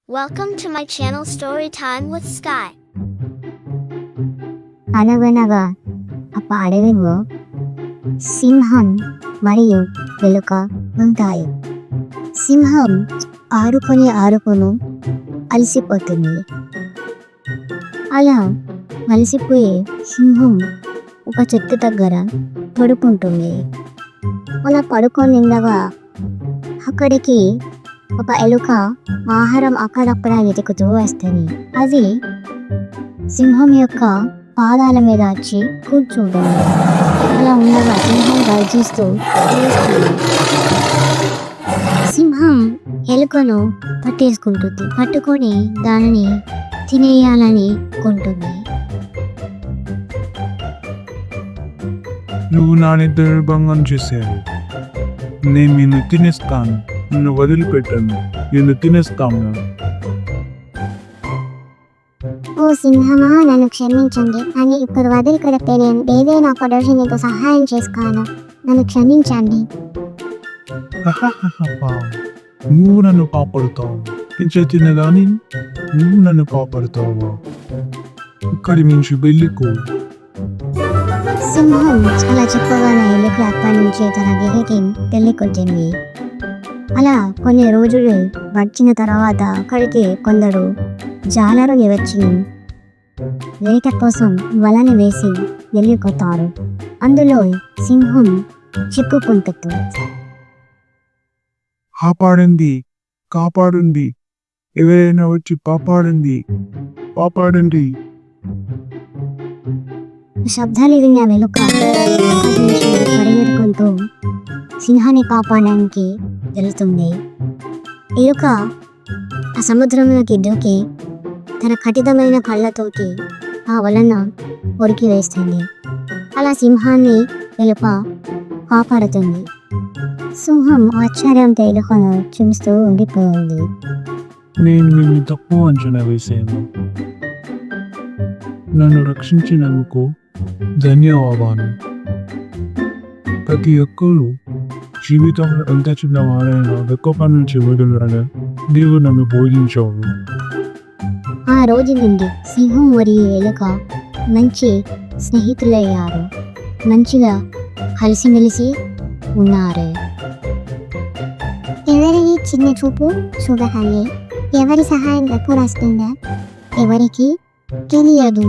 Welcome to my channel Storytime with Sky. అనగనగా ఒక అడవిలో సింహం మరియు ఎలుక ఉంటాయి. సింహం ఆడుకొని అలసిపోతుంది. అలా అలసిపోయి సింహం ఒక చెట్టు దగ్గర పడుకుంటుంది. అలా పడుకొని ఉండగా అక్కడికి ఒక ఎలుక ఆహారం అక్కడక్కడ వెతుకుతూ వస్తుంది. అది సింహం యొక్క పాదాల మీద వచ్చి కూర్చుంటుంది. అలా ఉండగా సింహం గర్జిస్తూ లేస్తుంది. సింహం ఎలుకను పట్టుకొని దానిని తినేయాలని కొంటుంది. నువ్వు నా నిర్భంగం చేశావు. నేను నిన్ను తినేస్తాను. నిన్ను వదిలిపెట్టాను. నిన్ను తినేస్తాను. ఓ సింహమా, నన్ను క్షమించండి. అని ఇప్పుడు వదిలిపెడితే నేను ఏదైనా ఒక రోజు నీకు సహాయం చేసుకోను. నన్ను క్షమించండి. నువ్వు నన్ను కాపాడుతావు. నేను తినగాని నువ్వు నన్ను కాపాడుతావు. ఇక్కడి నుంచి వెళ్ళిపో. సింహం చాలా చెప్పగానే ఎలుక అక్కడి నుంచి తన గుహకి వెళ్ళికొచ్చింది. అలా కొన్ని రోజులు వచ్చిన తర్వాత అక్కడికి కొందరు జాలరులు వచ్చి వేట కోసం వలని వేసి వెళ్ళిపోతారు. అందులో సింహం చిక్కుకుంటుంది. కాపాడండి, ఎవరైనా వచ్చి కాపాడండి. శబ్దాలు విన్న వెలుక అక్కడి నుంచి పరిగెడుకుంటూ సింహాన్ని కాపాడడానికి వెళ్తుంది. ఎలుక ఆ సముద్రంలోకి దూకి తన కఠినమైన కళ్ళతోటి ఆ వలన ఉరికి వేస్తుంది. అలా సింహాన్ని ఎలుక కాపాడుతుంది. సింహం ఆశ్చర్యంతో ఎలుకను చూస్తూ ఉండిపోయింది. నేను నిన్ను తక్కువ అంచనా వేసాను. నన్ను రక్షించినందుకు ధన్యవాదాలు. ప్రతి ఒక్కరూ జీవితంలో ఎంత చిన్నవారైనా ఎక్కువ పనులు చేయగలరని నీవు నన్ను బోధించావు. ఆ రోజు నుండి సింహం మరియు ఎలుక మంచి స్నేహితులయ్యారు. మంచిగా కలిసిమెలిసి ఉన్నారు. ఎవరి చిన్న చూపు చూడకండి. ఎవరి సహాయం ఎప్పుడు వస్తుందో ఎవరికి తెలియదు.